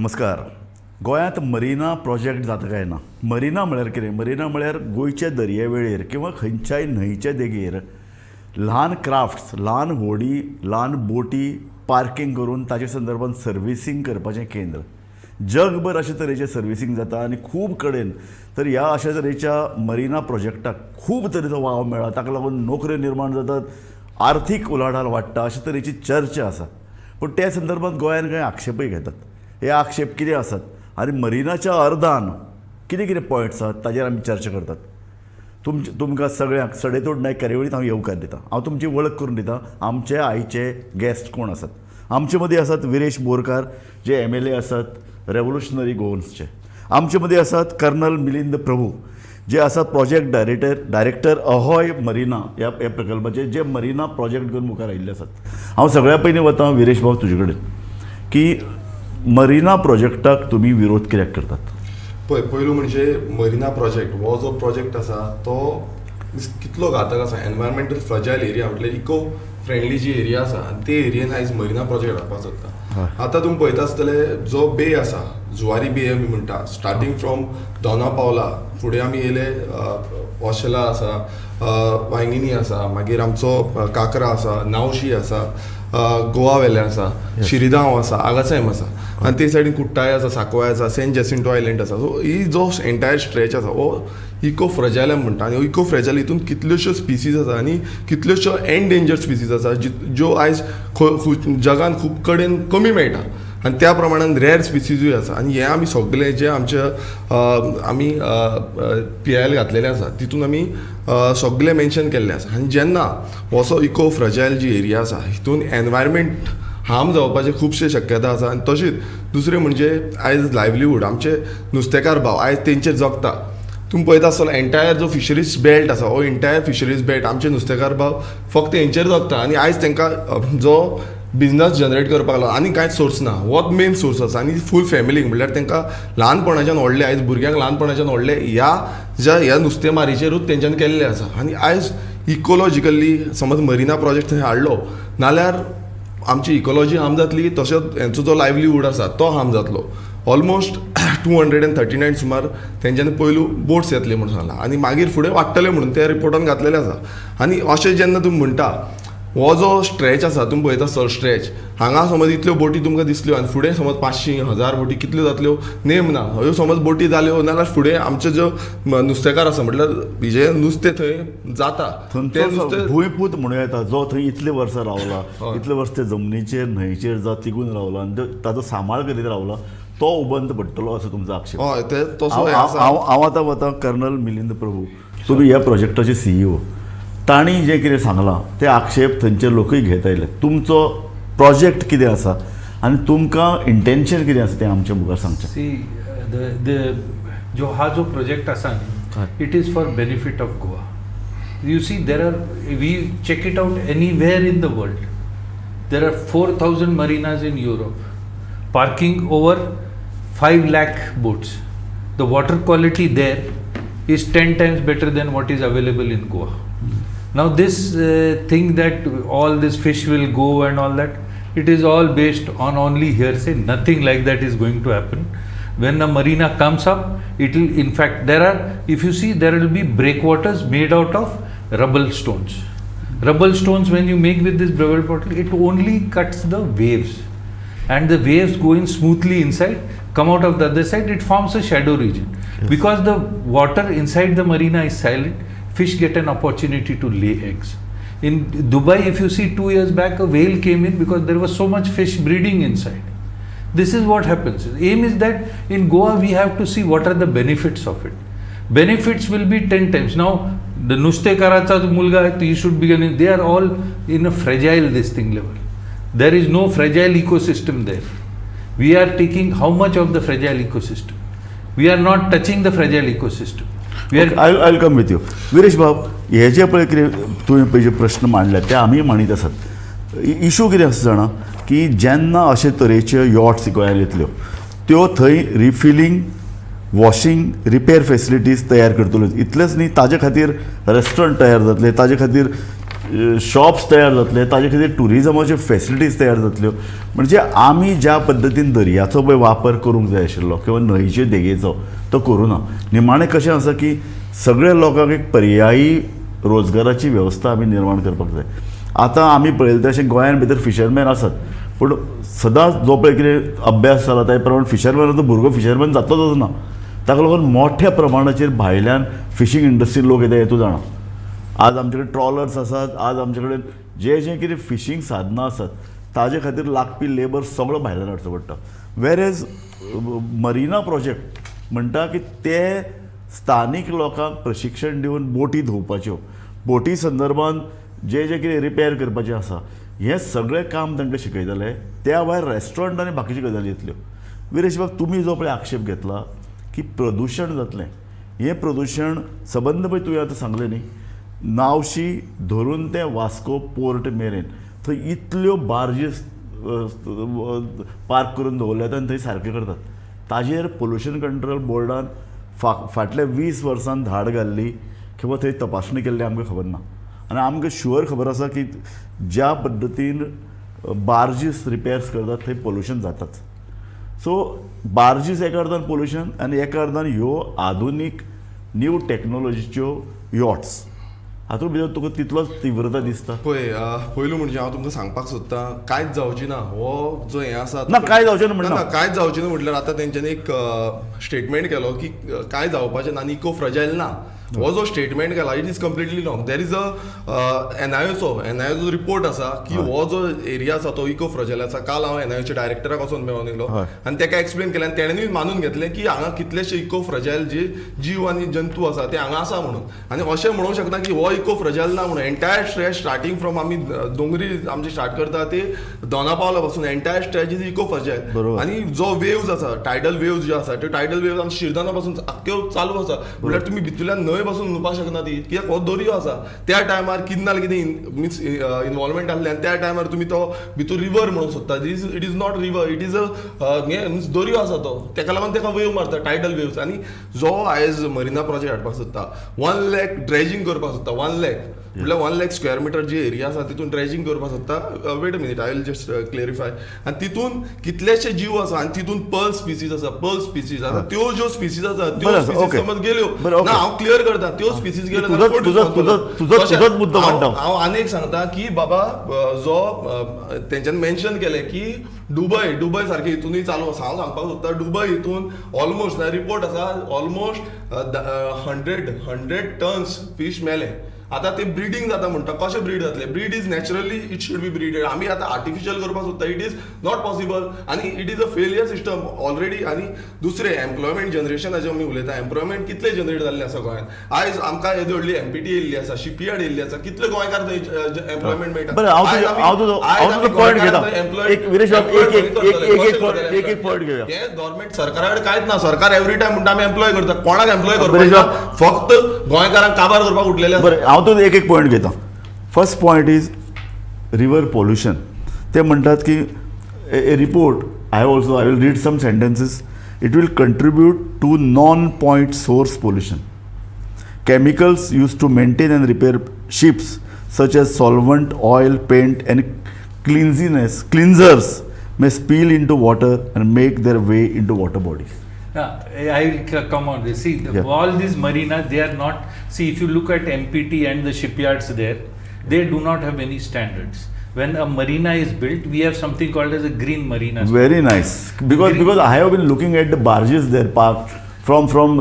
नमस्कार. गोंयांत marina project जाता काय ना. मरिना म्हळ्यार कितें? मरिना म्हळ्यार गोंयचे दर्यावेळेर किंवा खंयच्याय न्हंयचे देगेर ल्हान क्राफ्ट्स, ल्हान होडी, ल्हान बोटी पार्किंग करून ताचे संदर्भात सर्विसींग करपाचें केंद्र. जगभर अशे तरेचें सर्विसींग जाता आनी खूब कडेन तर ह्या अशा तरेच्या मरिना प्रोजेक्टाक खूब तरेचो वाव मेळ्ळा. ताका लागून नोकऱ्यो निर्माण जातात, आर्थीक उलाढाल वाडटा, अशे तरेची चर्चा आसा. पूण त्या संदर्भात गोंयान कांय आक्षेपय घेतात. हे आक्षेप कितें आसात आनी मरिनाच्या अर्दान कितें कितें पॉयंट्स आसात ताजेर आमी चर्चा करतात. तुमकां सगळ्यांक सडेतोड नायक कार्यावळींत हांव येवकार दितां. हांव तुमची वळख करून दितां. आमचे आयचे गेस्ट कोण आसात. आमचे मदीं आसात विरेश बोरकार, जे MLA आसात रेव्होल्युशनरी गोवन्सचे. आमचे मदीं आसात कर्नल मिलिंद प्रभू, जे आसात प्रोजेक्ट डायरेक्टर अहोय मरिना ह्या प्रकल्पाचे, जे मरिना प्रोजेक्ट घेवन मुखार आयिल्ले आसात. हांव सगळ्या पयलीं वतां विरेश भाऊ तुजे कडेन की मरिना प्रोजेक्टाक तुमी विरोध कित्याक करतात? पयलू म्हणजे मरिना प्रोजेक्ट हो जो प्रोजेक्ट आसा तो कितलो घातक आसा. एनवायरमेंटल फ्रजायल एरिया म्हटल्यार इको फ्रेंडली जी एरिया आसा ते एरियेन आयज मरिना प्रोजेक्ट जावपाक सोदता. आतां तुमी पळयता आसतले जो बे आसा, जुवारी बे आमी म्हणटा, स्टार्टींग फ्रॉम दोना पावला फुडें आमी येयले वॉशेला आसा, वांयगिणी आसा, मागीर आमचो काकरा आसा, नावशी आसा, गोवा वेले आसा, शिरिगांव आसा, आगासायम आसा, आनी ते सायडीन कुट्टाय आसा, साकवाय आसा, सेंट जेसिंटो आयलंड आसा. सो ही जो एंटायर स्ट्रेच आसा हो इको फ्रजायल म्हणटा. आनी इको फ्रजायल हितून कितल्योश्यो स्पिसीज आसा आनी कितल्योश्यो एंडेंजर्ड स्पिसीज आसा ज्यो आयज जगान खूब कडेन कमी मेळटा आनी त्या प्रमाणान रेर स्पिसीजूय आसा. आनी हे आमी सगळे जे आमचे आमी PIL घातलेले आसा तितून आमी सगळे मेन्शन केल्ले आसा. आनी जेन्ना असो इको फ्रजायल जी एरिया आसा हितून एनवायरमेंट हार्म जावपाचे खुबशे शक्यता आसा. आनी तशीच दुसरें म्हणजे आयज लायव्हलीहूड आमचे नुस्तेकार भाव आयज तेंचेर जगता. तुम्ही पळयता आसतलो एंटायर जो फिशरीज बेल्ट आसा हो एंटायर फिशरीज बेल्ट आमचे नुस्तेकार भाव फक्त हेंचेर जगता. आनी आयज तांकां जो बिजनस जनरेट करपाक लागला आनी कांयच सोर्स ना, होच मेन सोर्स आसा. आनी फूल फॅमिलीक म्हणल्यार तांकां ल्हानपणाच्यान व्हडले आयज भुरग्यांक ल्हानपणाच्यान व्हडले ह्या नुस्तेमारीचेरूच तेंच्यांनी केल्ले आसा. आनी आयज इकोलॉजिकली समज मरिना प्रोजेक्ट थंय हाडलो नाल्यार आमची इकोलॉजी हार्म जातली, तशेंच हेंचो जो लायव्हलीहूड आसा तो हार्म जातलो. ऑलमोस्ट 239 सुमार तेंच्यांनी पयलू बोट्स येतले म्हणून सांगला आनी मागीर फुडें वाडटले म्हणून त्या रिपोर्टान घातलेले आसा. आनी अशें जेन्ना तुमी म्हणटा हो जो स्ट्रेच आसा तुमी पळयता आसतलो स्ट्रेच हांगा समज इतल्यो बोटी तुमकां दिसल्यो आनी फुडें समज 500-1000 बोटी कितल्यो जातल्यो नेम ना. ह्यो समज बोटी जाल्यो नाल्यार फुडें आमचे ज्यो नुस्तेकार आसा म्हटल्यार जे नुस्तें थंय जाता ते नुस्तें भुंयपूत म्हणूं येता जो थंय इतले वर्सां रावला, इतले वर्स ते जमनीचेर न्हंयचेर जो तिगून रावला आनी ताजो सांबाळ करीत रावला तो उबंत पडटलो असो तुमचो आक्षेप. हय ते तसो हांव आतां वतां कर्नल मिलिंद प्रभू, तुमी ह्या प्रोजेक्टाचे CEO. तांणी जें कितें सांगलां ते आक्षेप थंयचे लोकूय घेत आयले. तुमचो प्रोजेक्ट कितें आसा आनी तुमकां इंटेन्शन कितें आसा तें आमच्या मुखार सांगचें. जो हा जो प्रोजेक्ट आसा न्ही it is for benefit of Goa. You see there are we check it out anywhere in the world. There are 4000 marinas in Europe, parking over 5 lakh boats. The water quality there is 10 times better than what is available in Goa. Now this thing that all this fish will go and all that, it is all based on only hearsay. Nothing like that is going to happen. When a marina comes up, it will, in fact, if you see, there will be breakwaters made out of rubble stones. Rubble stones, when you make with this rubble bottle, it only cuts the waves. And the waves go in smoothly inside, come out of the other side, it forms a shadow region. Yes. Because the water inside the marina is silent, fish get an opportunity to lay eggs. In Dubai, if you see 2 years back, a whale came in because there was so much fish breeding inside. This is what happens. The aim is that in Goa, we have to see what are the benefits of it. Benefits will be 10 times. Now, the Nustekaracha mulga, he should be, they are all in a fragile this thing level. There is no fragile ecosystem there. We are taking how much of the fragile ecosystem? We are not touching the fragile ecosystem. I'll come with you. Viresh बाब, हे जे पळय कितें तुवें पळय जे प्रश्न मांडले ते आमी मांडीत आसात. Issue कितें आसा जाणा की जेन्ना अशे तरेच्यो यॉट्स गोंयांत येतल्यो त्यो थंय रिफिलींग, वॉशिंग, रिपेर फेसिलिटीज तयार करतल्यो. इतलेंच न्ही, ताजे खातीर रेस्टॉरंट तयार जातले, ताजे खातीर शॉप्स तयार जातले, ताजे खातीर टुरिजमाच्यो फेसिलिटीज तयार जातल्यो. म्हणजे आमी ज्या पद्दतीन दर्याचो पळय वापर करूंक जाय आशिल्लो किंवा न्हंयचे देगेचो तो करूना. निमाणें कशें आसा की सगळ्या लोकांक एक पर्यायी रोजगाराची वेवस्था आमी निर्माण करपाक जाय. आतां आमी पळयलें तशें गोंयान भितर फिशरमॅन आसात, पूण सदांच जो पळय कितें अभ्यास जाला त्या प्रमाण फिशरमॅनाचो भुरगो फिशरमॅन जातलोच ना. ताका लागून मोठ्या प्रमाणाचेर भायल्यान फिशींग इंडस्ट्रीन लोक येता हें तूं जाणा. आज आमचे कडेन ट्रॉलर्स आसात, आज आमचे कडेन जें कितें फिशींग साधनां आसात ताजे खातीर लागपी लेबर सगळो भायल्यान हाडचो पडटा. वेरेज मरिना प्रोजेक्ट म्हणटा की ते स्थानीक लोकांक प्रशिक्षण दिवन बोटी धुवपाच्यो, बोटी संदर्भान जें कितें रिपेर करपाचें आसा हें सगळें काम तांकां शिकयतले. त्या भायर रेस्टॉरंट आनी बाकीच्यो गजाली येतल्यो. विरेश बाब, तुमी जो पळय आक्षेप घेतला की प्रदूशण जातलें, हें प्रदूशण सबंद पळय तुवें आतां सांगलें न्ही, नावशी धरून ते वास्को पोर्ट मेरेन थंय इतल्यो बार्जीस पार्क करून दवरल्यात आनी थंय सारके करतात. ताजेर पोल्युशन कंट्रोल बोर्डान फाटल्या 20 वर्सां धाड घाल्ली किंवा थंय तपासणी केल्ली आमकां खबर ना. आनी आमकां शुअर खबर आसा की ज्या पद्दतीन बार्जीस रिपेर्स करतात थंय पोल्युशन जाताच. सो बार्जीस एका अर्दान पोल्युशन आनी एका अर्दान ह्यो आधुनीक न्यू टॅक्नोलॉजीच्यो यॉट्स, हातूंत भितर तुका तितलोच तीव्रता दिसता. पयलू म्हणजे हांव तुमकां सांगपाक सोदतां, कांयच जावची ना हो जो हें आसा. ना कांय जावचें ना म्हणना, कांयच जावचें ना म्हटल्यार आतां तेंच्यांनी एक स्टेटमेंट केलो की कांय जावपाचें ना आनी इको फ्रजायल ना. हो जो स्टेटमेंट केला it is completely wrong. There is एनआयओचो रिपोर्ट आसा की हो जो एरिया आसा तो इको फ्रजायल आसा. काल हांव एनआयओच्या डायरेक्टराक वचून मेळून येयलो आनी ताका एक्सप्लेन केलें आनी तेणेंय मानून घेतलें की हांगा कितलेशे इको फ्रजायल जे जीव आनी जंतू आसा ते हांगा आसा म्हणून. आनी अशें म्हणूंक शकना की हो इको फ्रजायल ना म्हणून. एंटायर स्ट्रेच स्टार्टींग फ्रॉम आमी दोंगरी आमचे स्टार्ट करता ते दोना पावला पासून एंटायर स्ट्रेच इज इको फ्रजायल. आनी जो वेव्ज आसा टायडल वेव्ज ज्यो आसा त्यो टायडल वेव्ज आमच्या शिरदाना पासून आख्ख्यो चालू आसा. म्हळ्यार तुमी भितरल्यान न्हंय पासून न्हुवपाक शकना ती, कित्याक हो दर्यो आसा. त्या टायमार किन्नाल कितें मिन्स इनवॉल्वमेंट आसलें आनी त्या टायमार तुमी तो भितर रिवर म्हणूंक सोदता. It is not river, it is हें मिन्स दर्यो आसा तो. ताका लागून ताका वेव मारता टायडल वेव्स. आनी जो आयज मरिना प्रोजेक्ट हाडपाक सोदता 1 लाख ड्रेजिंग करपाक सोदता, 1 लाख म्हटल्यार 1 लाख स्क्वेअर मिटर जी एरिया आसा तितून ड्रेजिंग करपाक सोदता. Wait a minute, I will just clarify. आनी तितून कितलेशे जीव आसा आनी तितून पर्ल स्पिसीज आसा. पर्ल स्पिसीज आतां त्यो ज्यो स्पिसीज आसा त्यो स्पिसीज समज गेल्यो ना, हांव क्लियर करता, त्यो स्पिसीज गेल्यो मुद्दो मांडटा. हांव आनी एक सांगता की बाबा जो तेंच्यांनी मेन्शन केलें की दुबय सारके हितूनय चालू आसा. हांव सांगपाक सोदता दुबय हितून ऑलमोस्ट रिपोर्ट आसा ऑलमोस्ट 100 टन्स फीश मेले. आतां ते ब्रिडींग जाता म्हणटा. कशें ब्रीड जातले? Breed is naturally it should be braided. आमी आतां आर्टिफिशियल करपाक सोदता, इट इज नॉट पॉसिबल आनी it is a failure system already. आनी दुसरें एम्प्लॉयमेंट जनरेशनाचें आमी उलयता. एम्प्लॉयमेंट कितले जनरेट जाल्ले आसा गोंयांत? आयज आमकां येदी व्हडली एमपीटी येयल्ली आसा, शिपयार्ड येयल्ली आसा. कितले गोंयकार थंय एम्प्लॉयमेंट मेळटा? गव्हर्मेंट सरकारा कडेन कांयच ना. सरकार एवरी टायम म्हणटा आमी एम्प्लॉय करता. कोणाक एम्प्लॉय करपाक? फक्त गोंयकारांक काबार करपाक उठलेले आसा. हांव तो एक पॉयंट घेता. First point is river pollution. ते म्हणटात की a report I will read some sentences. It will contribute to non point source pollution. Chemicals used to maintain and repair ships such as solvent, oil, paint and cleansers may spill into water and make their way into water bodies. I will come on this. See, all these marinas, they are not. See, if you look at MPT and the shipyards there, they do not have any standards. When a marina is built, we have something called as a green marina. Very nice. Because I have been looking at the barges there parked from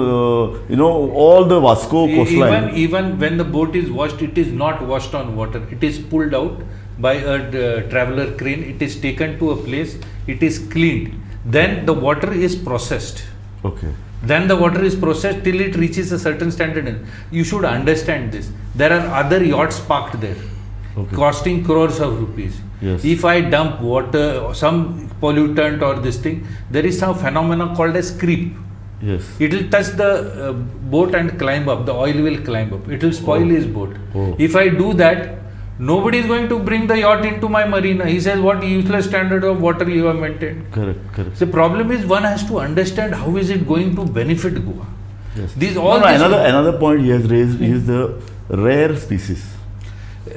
all the Vasco coastline. Even when the boat is washed, it is not washed on water. It is pulled out by a traveler crane. It is taken to a place. It is cleaned. Then the water is processed. Okay. Then the water is processed till it reaches a certain standard. You should understand this. There are other yachts parked there, costing crores of rupees. Yes. If I dump water, some pollutant or this thing, there is some phenomenon called as creep. Yes. It will touch the boat and climb up. The oil will climb up. It will spoil his boat. If I do that, nobody is going to bring the yacht into my marina. He says, what useless standard of water you have maintained. Correct. The problem is one has to understand how is it going to benefit Goa. Yes. Another point he has raised is the rare species.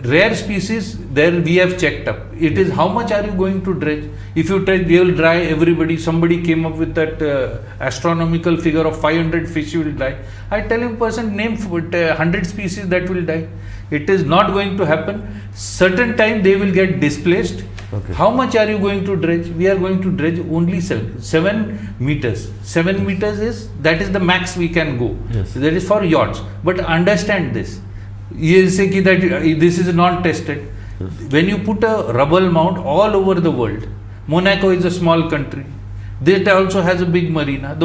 Rare species, there we have checked up. It is how much are you going to dredge? If you dredge, they will dry everybody. Somebody came up with that astronomical figure of 500 fish will die. I tell him, person, name 100 species that will die. It is not going to happen. Certain time they will get displaced. Okay. How much are you going to dredge? We are going to dredge only 7 meters. 7 meters that is the max we can go. Yes. That is for yachts. But understand this. You say that this is not tested. Yes. When you put a rubble mount all over the world, Monaco is a small country. That also has a big marina.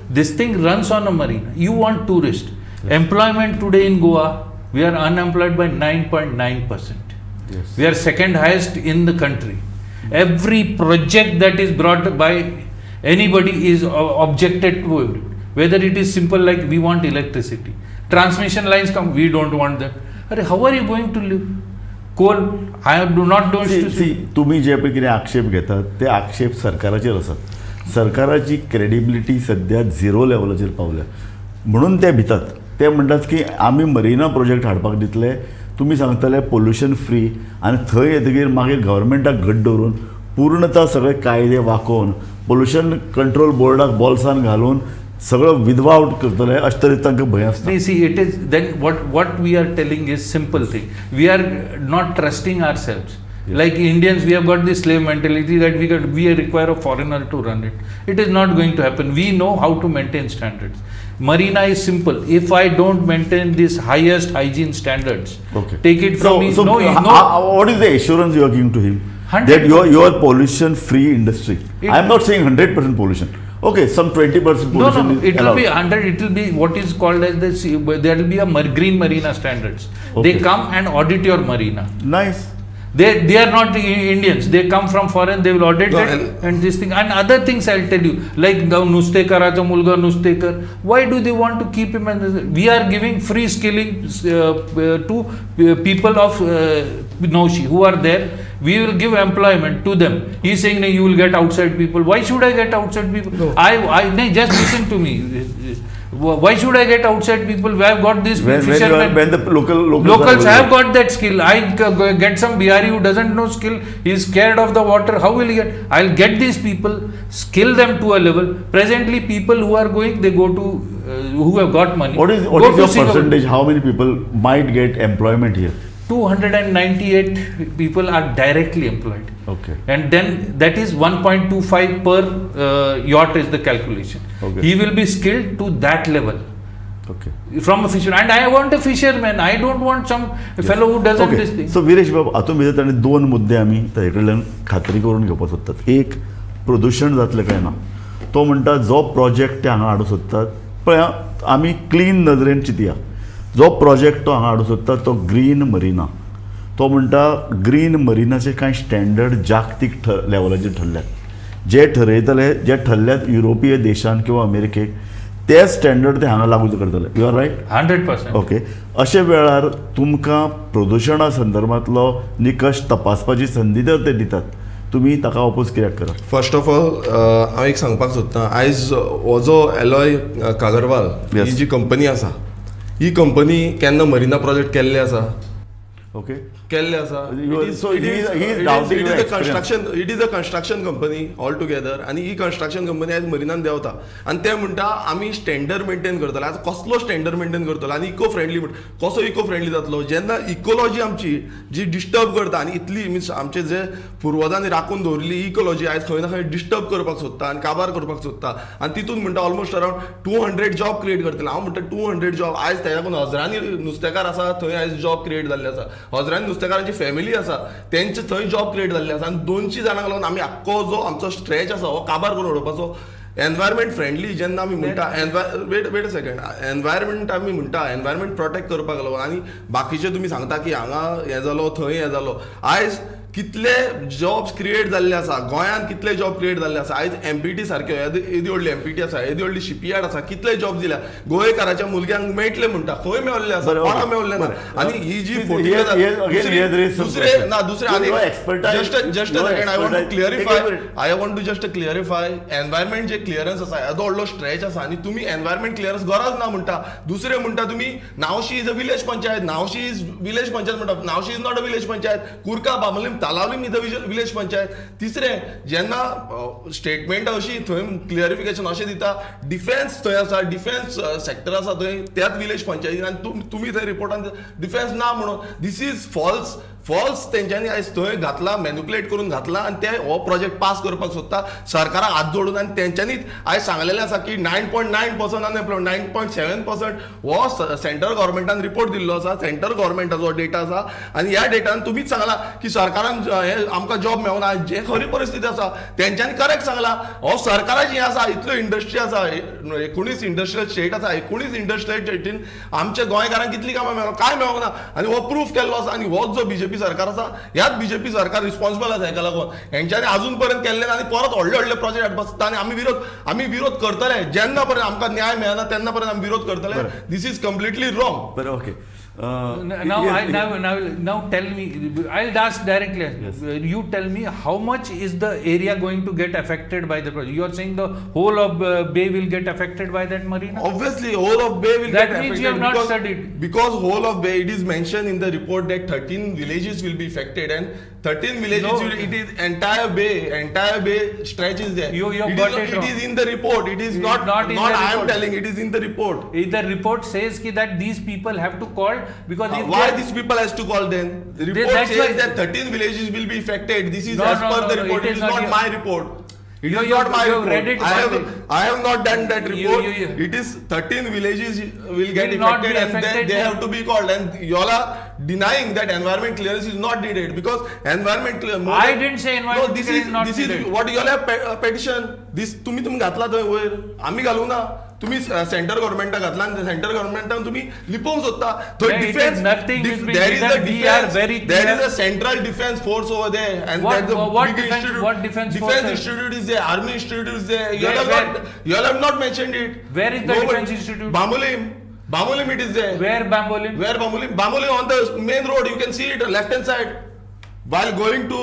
This thing runs on a marina. You want tourists. Yes. Employment today in Goa, we are unemployed by 9.9%. Yes. We are second highest in the country. Every project that is brought by anybody is objected to it. Whether it is simple like we want electricity. Transmission lines come, we don't want them. How are you going to live? Coal, I do not know. तुम्ही जे पैकी कितें आक्षेप घेतात ते आक्षेप सरकाराचेर आसात. सरकाराची क्रेडिबिलिटी सध्या 0 लेवलाचेर पावल्या म्हणून ते भितात. ते म्हणटात की आमी मरिना प्रोजेक्ट हाडपाक दितले, तुमी सांगतले पोल्युशन फ्री, आनी थंय येतकीर मागीर गव्हर्मेंटाक घट धरून पूर्णता सगळे कायदे वाकोवन पोल्युशन कंट्रोल बोर्डाक बॉल्सान घालून सगळं विदआउट करतले अशें तरेन तांकां भंय आसता. See, it is then what we are telling is simple thing. We are not trusting ourselves. Yes. Like Indians, we have got this slave mentality that we require a foreigner to run it. It is not going to happen. We know how to maintain standards. Marina is simple. If I don't maintain this highest hygiene standards, Okay. take it from me. So what is the assurance you are giving to him 100%. that you are pollution free industry? I am not saying 100% pollution. Okay, some 20% pollution No, is it will allowed. be 100. It will be what is called as there will be a green marina standards. Okay. They come and audit your marina. Nice. They are not Indians. They come from foreign. They will audit No, it and this thing and other things. I'll tell you, like the Nustekaracha mulga Nustekar. Why do they want to keep him? We are giving free skilling to people of Naushi who are there. We will give employment to them. He is saying, no, you will get outside people. Why should I get outside people? No. Just listen to me. Why should I get outside people? We have got this fishermen. When the Locals have got that skill. I get some Bihari who doesn't know skill. He is scared of the water. How will he get? I'll get these people, skill them to a level. Presently, people who are going, they go to who have got money. What is your percentage? How many people might get employment here? 298 people are directly employed. Okay. And then that is 1.25 per yacht is the calculation. Okay. He will be skilled to that level. Okay. From a fisherman. And I want a fisherman. I don't want some fellow who doesn't this thing. सो विरेश बाब, हातूंत भितर ताणें 2 मुद्दे आमी ताजे कडल्यान खात्री करून घेवपाक सोदतात. एक, प्रदूशण जातलें काय ना. तो म्हणटा जो प्रोजेक्ट ते हांगा हाडूंक सोदतात पळय, आमी क्लीन नदरेन चिंतया. जो प्रोजेक्ट तो हांगा हाडूंक सोदता तो ग्रीन मरिना. तो म्हणटा ग्रीन मरिनाचे कांय स्टँडर्ड जागतीक लेवलाचेर ठरल्यात. जे ठरयतले, जे ठरल्यात युरोपीय देशांत किंवा अमेरिकेक, ते स्टँडर्ड ते हांगा लागू करतले. You are right? 100%. ओके. अशे वेळार तुमकां प्रदुशणा संदर्भांतलो निकश तपासपाची संदी जर ते दितात, तुमी ताका ऑपोज कित्याक करात? फर्स्ट ऑफ ऑल हांव एक सांगपाक सोदतां, आयज हो जो एलॉय कागरवाल ही जी कंपनी आसा, ही कंपनी केन्ना मरिना प्रोजेक्ट केल्ले आसा? ओके. केल्ले आसा. It is a construction company all together, आनी ही कन्स्ट्रक्शन कंपनी आयज मरिनान देंवता आनी ते म्हणटा आमी स्टँडर्ड मेंटेन करतले. आतां कसलो स्टँडर्ड मेंटेन करतलो आनी इको फ्रेंडली कसो इको फ्रेंडली जातलो जेन्ना इकोलॉजी आमची जी डिस्टर्ब करता आनी इतली मिन्स आमचे जे पुर्वजांनी राखून दवरली इकोलॉजी आयज खंय ना खंय डिस्टर्ब करपाक सोदता आनी काबार करपाक सोदता आनी तितून म्हणटा ऑलमोस्ट अरावंड 200 जॉब क्रिएट करतले. हांव म्हणटा 200 जॉब आयज त्या लागून हजारांनी नुस्तेकार आसा थंय आयज जॉब क्रिएट जाल्ले आसा. हजारांनी नुस्तेकारांची फॅमिली आसा तेंचे थंय जॉब क्रिएट जाल्ले आसा आनी 200 जाणांक लागून आमी आख्खो जो आमचो स्ट्रेच आसा हो काबार करून उडोवपाचो. एनवायरमेंट फ्रेंडली जेन्ना आमी म्हणटा वेट अ सेकंड, एनवायरमेंट आमी म्हणटा एनवायरमेंट प्रोटेक्ट करपाक लागून आनी बाकीचे तुमी सांगता की हांगा हें जालो थंय हें जालो. आयज कितले जॉब्स क्रिएट जाल्ले आसा गोंयांत, कितले जॉब क्रिएट जाल्ले आसा. आयज एमपीटी सारक्यो येदी व्हडली एमपीटी आसा, येदी व्हडली शिपयार्ड आसा, कितले जॉब दिल्या गोंयकाराच्या भुरग्यांक मेळटले म्हणटा. खंय मेळल्ले आसा, कोणा मेळल्ले ना. आनी ही जी दुसरे just I want to just clarify environment जे क्लियरन्स आसा येदो व्हडलो स्ट्रेच आसा आनी तुमी एनवायरमेंट क्लियरन्स गरज ना म्हणटा. दुसरे म्हणटा तुमी नावशी इज अ विलेज पंचायत, नावशी इज विलेज पंचायत म्हणटा, नावशी is not a village panchayat. Kurka Bamolim Talaulim is a village panchayat. तिसरे जेन्ना स्टेटमेंट अशी थंय क्लियरिफिकेशन अशें दिता डिफेन्स थंय आसा, डिफेन्स सेक्टर आसा थंय त्याच विलेज पंचायतीन आनी तुमी थंय रिपोर्टान डिफेन्स ना म्हणून. दीस इज फॉल्स तेंच्यांनी आयज थंय घातला, मॅन्युप्युलेट करून घातला आनी ते हो प्रोजेक्ट पास करपाक सोदता सरकाराक हात जोडून. आनी तेंच्यांनीच आयज सांगलेलें आसा की 9.9% अनएम्प्लॉयमेंट, 9.7% हो सेंट्रल गव्हर्मेंटान रिपोर्ट दिल्लो आसा, सेंट्रल गव्हर्मेंटाचो डेटा आसा. आनी ह्या डेटान तुमीच सांगला की सरकारान हे आमकां जॉब मेळना, जे खरी परिस्थिती आसा तेंच्यांनी करेक्ट सांगला. हो सरकाराची आसा, इतल्यो इंडस्ट्री आसा, 19 इंडस्ट्रियल स्टेट आसा, 19 इंडस्ट्रियल स्टेटीन आमच्या गोंयकारांक कितली कामां मेळना, कांय मेळोंक ना. आनी हो प्रूफ केल्लो आसा. आनी हो जो बीजेपी सरकार आसा, ह्याच बीजेपी सरकार रिस्पॉन्सिबल आसा हेका लागून. हेंच्यांनी अजून पर्यंत केल्ले ना आनी परत व्हडले प्रोजेक्ट हाडपाक सोदता. आनी आमी विरोध करतले जेन्ना पर्यंत आमकां न्याय मेळना तेन्ना पर्यंत आमी विरोध करतले. This is completely wrong. बरें, okay. Now tell me, I'll ask directly. Yes. You tell me how much is the area going to get affected by the project? You are saying the whole of Bay will get affected by that marina? Obviously, whole of Bay will That get means affected. you have not studied. Because whole of Bay, it is mentioned in the report that 13 villages will be affected, and 13 villages, No. it is entire Bay stretch is there. You it got is, it wrong. It is in the report. It is not not in the I am report. telling. It is in the report. The report says that these people have to call because if Why they- these people has to call then? The report that's says why- that 13 villages will be affected. This is No, as no, per no, the no, report. it It is is not not your- my report. It is You not my have report. read it. I have not done that report. You. It is 13 villages will get Will not be affected, and affected then they then. have to be called. And you all are denying that environment clearance is not needed because environment clearance. I didn't say environment clearance is not this needed. is what you all have petition. This तुम्ही घातला थंय वयर, आम्ही घालू ना. तुम्ही central गव्हर्मेंटाक घातला आनी सेंट्रल गव्हर्मेंटान तुम्ही लिपोवंक सोदता. थंय It is defence nothing is being there is a done. We are defense, very there clear. is a central defense force over there, and What- there's a what big defense- institute. what defense Defense forces? institute is there, army institute is there. You Where- all have not mentioned it. Where is the defense institute? Bamulim it is there. Where Bambolim? Where Bamulim? Bamulim on the main road. You can see it left hand side. While going to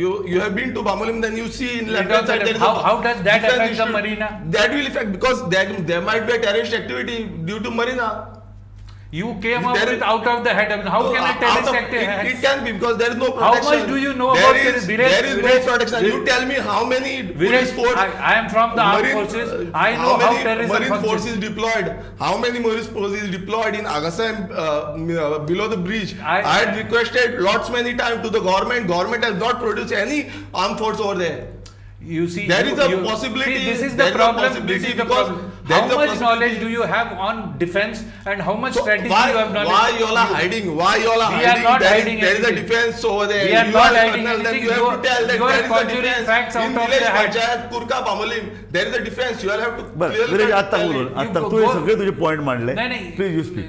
you have been to Bamulim, then you see in left hand side. There is How does that defense affect the institute. marina? That will affect because there might be a terrorist activity due to marina. You came up There with is- out of the head. How can a terrorist act? It can be because there is no How protection. much do you know There about is- terrorist? Viresh- There is no Viresh- protection. You tell me how many police force. I am from the armed Marine- forces. I know how how many terrorism marine functions. forces deployed. How many marine forces deployed in Agasam below the bridge? I had requested lots many times to the government. Government has not produced any armed force over there. You see, There is a possibility. See, this is the there is a problem. This possibility is the because problem. there How is a much possibility. knowledge do you have on defense and how much So strategy why, you have knowledge? why you all are hiding? Why you all are We are hiding? not There is- hiding There is a anything. defense over there. We are You not a hiding colonel, then anything. you have to tell that You are there is a conjuring defense. facts out In of village the hat. panchayat, Kurka Bamulim, there is a defense. You all have to But clearly Viresh आत्ता tell बोलून it. आत्ता You तू हे go- सगळे तुझे point Mandalay. No, please you speak.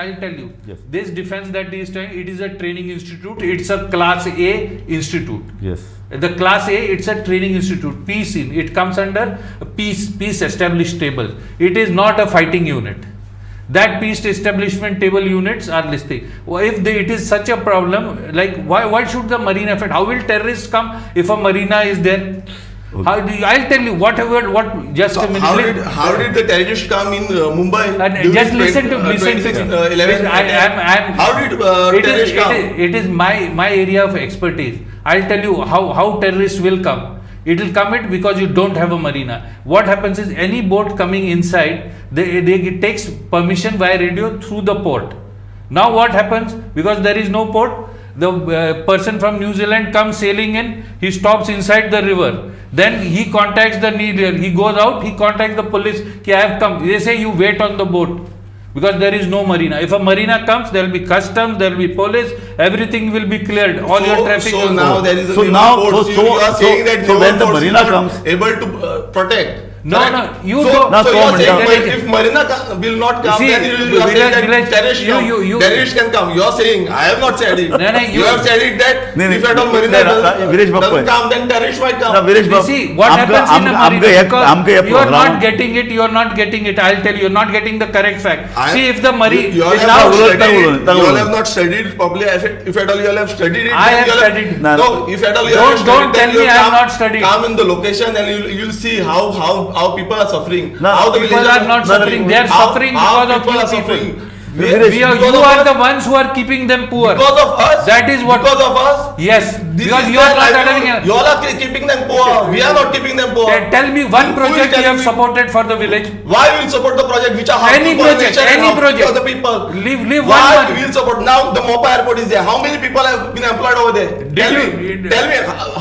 I'll tell you. Yes. This defense that he is doing, it is a training institute. It's a class A institute. Yes. The class A, it's a training institute. Peace in. It comes under peace established table. It is not a fighting unit. That peace establishment table units are listed. If it is such a problem, like why should the marina affect? How will terrorists come if a marina is there? Okay. I'll tell you whatever. Just So a minute. how did the terrorists come in Mumbai? And during just listen to 11 I'm How did terrorists come? It is my area of expertise. I'll tell you how terrorists will come. It will come because you don't have a marina. What happens is any boat coming inside, it takes permission via radio through the port. Now what happens? Because there is no port, the person from New Zealand comes sailing in, he stops inside the river. Then he contacts the needle, he goes out, he contacts the police, I have come. They say you wait on the boat. Because there is no marina. If a marina comes, there will be customs, there will be police, everything will be cleared. All your traffic will now go. there is a So naval now- force. so- You are so- saying that so naval when the force is marina not comes- able to protect. No, Correct? no, you so, don't. So No, you are saying Then if Marina will not come, See, then you are saying that village- terrorists can come. You are saying, I have not said it. No, no, you have said it that No, no, if at all no, Marina no, no, Viresh doesn't Bappa. come, then terrorists might come. ना Viresh You बाब see what happens in a Marina, because आमके you are not getting it. You are not getting it. I'll tell you, you're not getting the correct fact. See, if the Marina you all is have now, not studied it. Tagulon. You all have not studied it properly. If at all you all have studied it, I then have you all studied it. No, No, if at all you Don't- have studied don't it, then tell me you I have come- not studied. Come in the location and you'll see how people are suffering. No, how the people villagers are not suffering. They are how- suffering how because of people you are suffering. people. Viresh, You because of are us- the ones who are keeping them poor. Because of us. That is what. Because of us. Yes, This because is you are their not livelihood. allowing. You all are keeping them poor. We are not keeping them poor. Tell me one Who is project you telling have me? supported for the village. Why we will support the project which are harmful Any for project, nature and any harmful project. for the people? Leave Why one. we will support? Now the Mopa airport is there. How many people have been employed over there? Tell me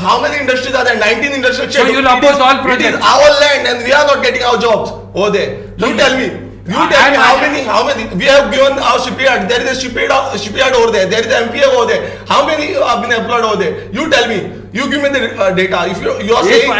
how many industries are there? 19 industries. So you'll oppose all projects. It is our land and we are not getting our jobs over there. You tell me. You tell me how many we have given our shipyard. There is a shipyard over there. There is an MPF over there. How many have been employed over there? You tell me. You give me the data. If you are saying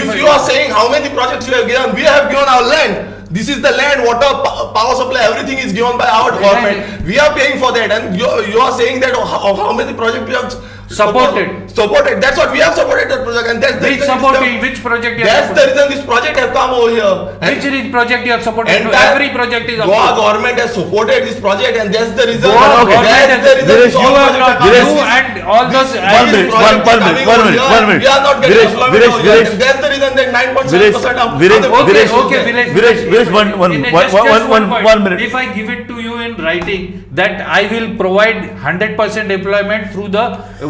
if you are saying how many projects you have given, we have given our land. This is the land, water, power supply, everything is given by our government. We are paying for that, and you are saying that how many projects we have Supported. That's what we have supported that project, and that's the Which reason supporting? Which project you have that's the supported? reason this project have come over here. And Which project you have supported? entire Every project is Goa supported. government has supported this project, and that's the reason. Goa Okay. government That's the has- reason. Viresh, this you all have project not, have Viresh, you come. and all those. This One minute, project one is minute, coming one over minute, here, one minute. We are not getting Viresh, employment Viresh, over here. Viresh. That's the reason that 9.7% Viresh, Okay, Viresh, okay, village. Viresh, one point. minute. If I give it to you in writing that I will provide 100% employment through the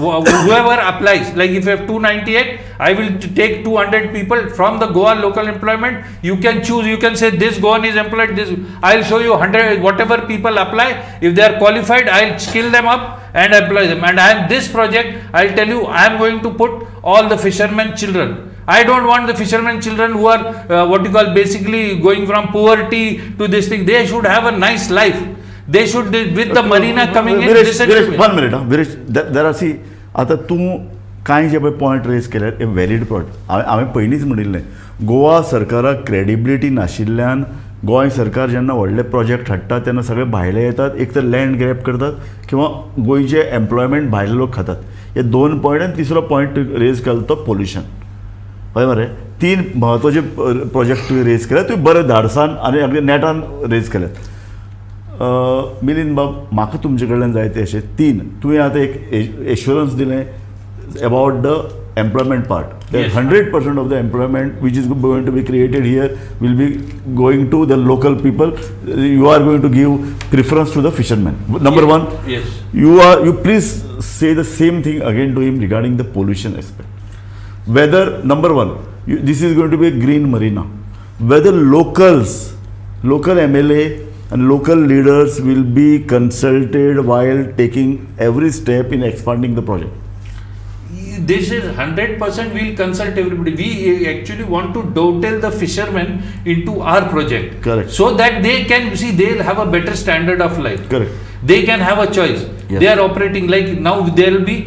whoever applies, like if you have 298, I will take 200 people from the Goa local employment. You can choose. You can say this Goan is employed. This I'll show you 100 whatever people apply. If they are qualified, I'll skill them up and employ them. And I am this project. I'll tell you, I am going to put all the fishermen children. I don't want the fishermen children who are what you call basically going from poverty to this thing. They should have a nice life. They should, with the Marina coming in. Viresh, 1 minute. Viresh, there are see, आता तूं कांय जे पळय point raise केल्यात हे valid point हांवें पयलींच म्हणिल्लें गोवा सरकाराक credibility नाशिल्ल्यान गोंय सरकार जेन्ना व्हडले प्रोजेक्ट हाडटा तेन्ना सगळे भायले येतात एक तर लँड ग्रॅब करतात किंवा गोंयचे एम्प्लॉयमेंट भायले लोक खातात हे 2 पॉयंट आनी तिसरो पॉयंट रेज केलो तो पोल्युशन हय मरे 3 म्हत्वाचे प्रोजेक्ट तुवें रेज केल्यात तुवें बरें धाडसान आनी अगदी नेटान रेज केल्यात मिलिंद बाब म्हाका तुमचे कडल्यान जाय ते अशें 3 तुवें आतां एक एश्युरन्स दिलें about the employment part. That 100% of the employment which is going to be created here will be going to the local people. You are going to give preference to the fishermen. Number one, Yes. you please say the same thing again to him regarding the pollution aspect. Whether number one, this is going to be a green marina. Whether local MLA and local leaders will be consulted while taking every step in expanding the project. This is 100% we'll consult everybody. We actually want to dovetail the fishermen into our project. Correct. So that they can see they'll have a better standard of life. Correct. They can have a choice. Yes. They are operating like now there will be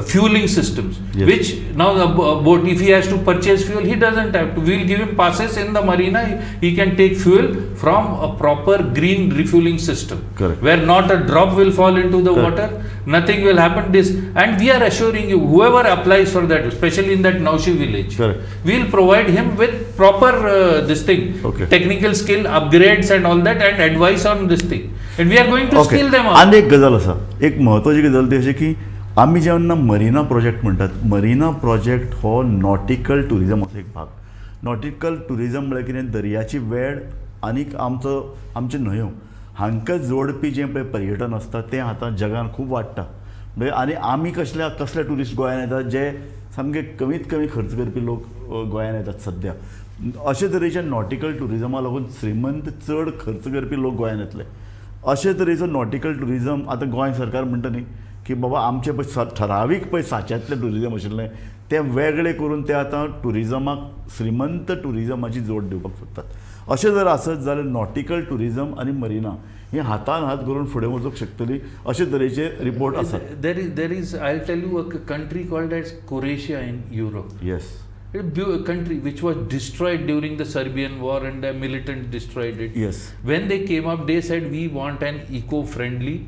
fueling systems. Yes. Which now the boat, if he has to purchase fuel, he doesn't have to. We'll give him passes in the marina. He can take fuel from a proper green refueling system. Correct. Where not a drop will fall into the Correct. water. Nothing will happen. And we are assuring you, whoever applies for that, especially in that Naushi village, Correct. we'll provide him with proper this thing, Okay. technical skill upgrades and all that, and advice on this thing. And we are going to skill them up. आनी एक गजाल आसा एक म्हत्वाची गजाल ती अशी की आमी जेन्ना मरिना प्रोजेक्ट म्हणटात मरिना प्रोजेक्ट हो नॉटिकल टुरिजम असो एक भाग नॉटिकल टुरिजम म्हळ्यार कितें दर्याची वेळ आनीक आमचे न्हंयो हांकां जोडपी जें पळय पर्यटन आसता तें आतां जगान खूब वाडटा म्हणजे आनी आमी कसले टुरिस्ट गोंयांत येतात जे सामके कमीत कमी खर्च करपी लोक गोंयांत येतात सद्या अशे तरेच्या नॉटिकल टुरिजमा लागून श्रीमंत चड खर्च करपी लोक गोंयांत येतले अशे तरेचो नॉटिकल टुरिजम आतां गोंय सरकार म्हणटा न्ही की बाबा आमचे पळय ठरावीक पळय साच्यातलें टुरिजम आशिल्लें तें वेगळें करून ते आतां टुरिजमाक श्रीमंत टुरिजमाची जोड दिवपाक सोदतात अशें जर आसत जाल्यार नॉटिकल टुरिजम आनी मरिना ही हातान हात करून फुडें वचूंक शकतली अशे तरेचे रिपोर्ट आसात There is I'll tell you a country called as Croatia in Europe. Yes country which was destroyed during the Serbian war and the militants destroyed it. Yes. When they came up, they said we want an eco-friendly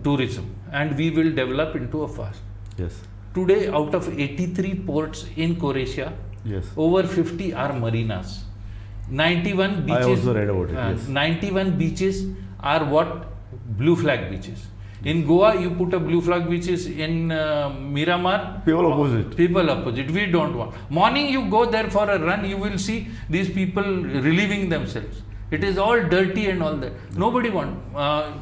tourism and we will develop into a fast. Yes. Today, out of 83 ports in Croatia, Yes. over 50 are marinas. 91 beaches. I also read about it. Yes. 91 beaches are what? Blue flag beaches. In Goa, you put a blue flag beaches. In Miramar, People oppose it. People oppose it. We don't want. Morning, you go there for a run, you will see these people relieving themselves. It is all dirty and all that. Nobody want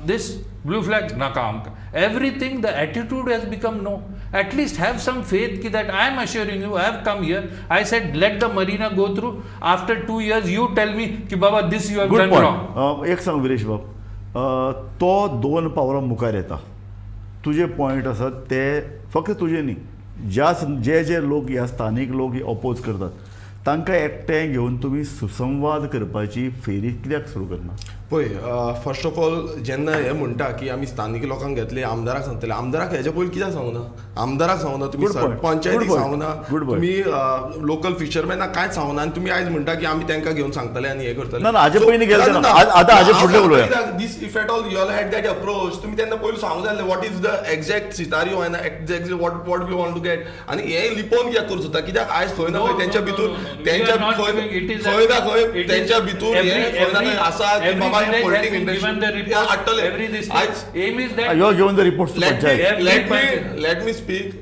this blue flag. Nakam. Everything, the attitude has become no. At least have some faith that I am assuring you, I have come here. I said, let the marina go through. After 2 years, you tell me, ki Baba, this you have Good done point. wrong. एक सांग विरेश बाब, तो 2 पावलां मुखार येता. तुजे point आसात ते फक्त तुजे न्ही, जे लोक ह्या स्थानीक लोक ऑपोज करतात तांकां एकठांय घेवन तुमी सुसंवाद करपाची फेरी कित्याक सुरू करना? पळय, फर्स्ट ऑफ ऑल जेन्ना हे म्हणटा की आमी स्थानीक लोकांक घेतले, आमदाराक सांगतले, आमदाराक हेच्या पयलीं कित्याक सांगूना? आमदाराक सांगूना, तुमी पंचायतीक सांगूना, तुमी लोकल फिशरमॅनाक कांयच सांगूना आनी तुमी आयज म्हणटा की आमी तांकां घेवन सांगतले आनी हे करतले. ना हाजे पयलीं गेले ना, आतां हाजे फुडलें उलोवया. This if at all you all had that approach, तुमी तेन्ना पयलीं सांगूंक जाय what is the exact scenario and exactly what we want to get. आनी हे लिपोवन कित्याक करूं सोदता? कित्याक आयज खंय ना खंय तेंच्या भितूर खंय ना खंय तेंच्या भितूर खंय ना खंय आसा की बाबा हे politic Given the report, every this aim is that You are given the reports to Panchayat. let me speak.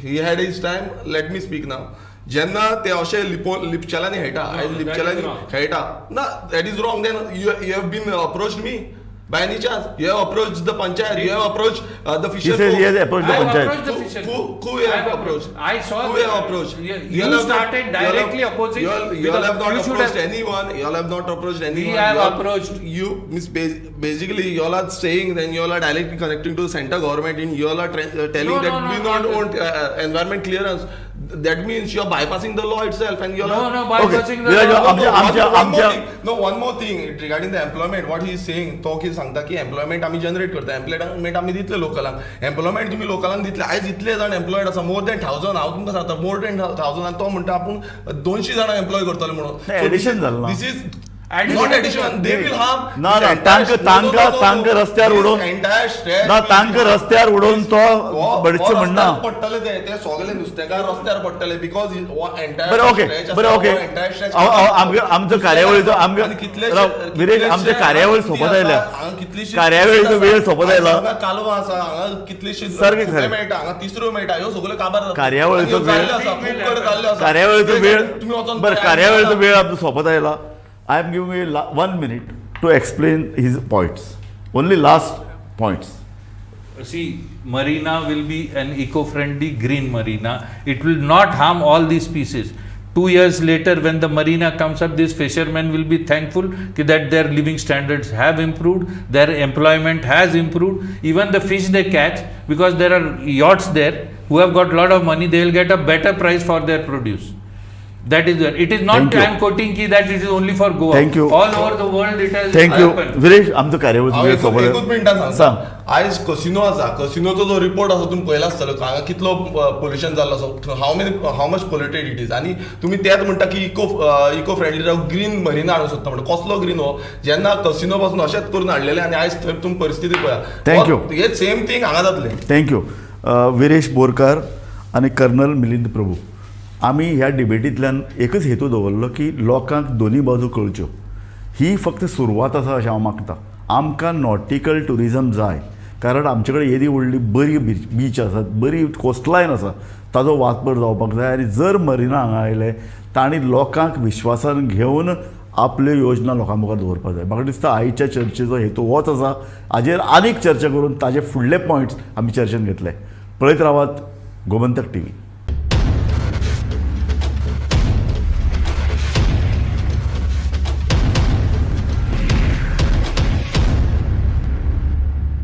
He had his time. Let me speak now. जेन्ना ते अशे लिपचेलांनी खेळटा, आयज लिपचेलांनी खेळटा ना, that is wrong. Then you have been approached me by any chance? You have approached the panchayat, you have approached the fisher. He says he has approached the panchayat. Who you have approached? I saw who you have approached. You started directly opposing. You all have not approached anyone. You all have not approached anyone. We have approached. You basically you all are saying, then you all are directly connecting to the center government and you all are telling that we not want environment clearance. That means you are bypassing the law itself and you are bypassing the law. One more thing regarding the employment. What he is saying, तो की सांगता की employment आमी generate करता, employment आमी दितले लोकलांक, employment तुमी लोकलांक दितले. आयज इतले जाण एम्प्लॉयड आसा, मोर दॅन 1000. हांव तुमकां सांगता मोर दॅन 1000 आनी तो म्हणटा आपूण 200 जाणांक एम्प्लॉय करतले म्हणून. एडिशन जालें ना. This is not addition. They will harm. ना तांकां रस्त्यार उडोवन ना तांकां रस्त्यार उडोवन तो बडचे म्हणना पडटले ते सगळे नुस्तेकार रस्त्यार पडटले बिकॉज बरें ओके आमचो कार्यावळीचो विरेश आमच्या कार्यावळी सोंपत आयल्या, कार्यावळीचो वेळ सोंपत आयला. कालवा आसा हांगा कितलीशी मेळटा, हांगा तिसऱ्यो मेळटा, ह्यो सगळ्यो काबार कार्यावळीचो वेळ बरं कार्यावळीचो वेळ आमचो सोंपत आयला. I am giving you 1 minute to explain his points. Only last points. See, marina will be an eco-friendly green marina. It will not harm all these species. 2 years later, when the marina comes up, these fishermen will be thankful that their living standards have improved, their employment has improved. Even the fish they catch, because there are yachts there who have got a lot of money, they will get a better price for their produce. That is there. It is not I am quoting that it is only for Goa. Thank you. All over the world it has Thank you. happened. Viresh आमचो कार्यावळीचो वेळ सोंपत एकूच मिनटां सांग. आयज casino आसा, कसिनोचो जो report आसा तुमी पळयला आसतलो, हांगा कितलो पोल्युशन जाल्लो आसा, how much polluted it is. आनी तुमी तेच म्हणटा की इको फ्रेंडली जावं ग्रीन मरिना हाडूंक सोदता म्हणटा. कसलो ग्रीन हो, जेन्ना कसिनो पासून अशेंच करून हाडलेले आनी आयज थंय तुमी परिस्थिती पळया. थँक्यू. हे सेम थिंग हांगा जातलें. थँक्यू विरेश बोरकार आनी कर्नल मिलिंद प्रभू. आमी ह्या डिबेटींतल्यान एकच हेतू दवरलो की लोकांक दोनी बाजू कळच्यो. ही फक्त सुरवात आसा अशें हांव मागता. आमकां नॉटिकल टुरिजम जाय, कारण आमचे कडेन येदी व्हडली बरी बीच आसात, बरी कोस्टलायन आसा, ताजो वापर जावपाक जाय. आनी जर मरिना हांगा आयले तांणी लोकांक विश्वासान घेवन आपल्यो योजना लोकां मुखार दवरपाक जाय. म्हाका दिसता आयच्या चर्चेचो हेतू होच आसा. हाजेर आनीक चर्चा करून ताजे फुडले पॉयंट्स आमी चर्चेन घेतले. पळयत रावात गोमंतक टीव्ही.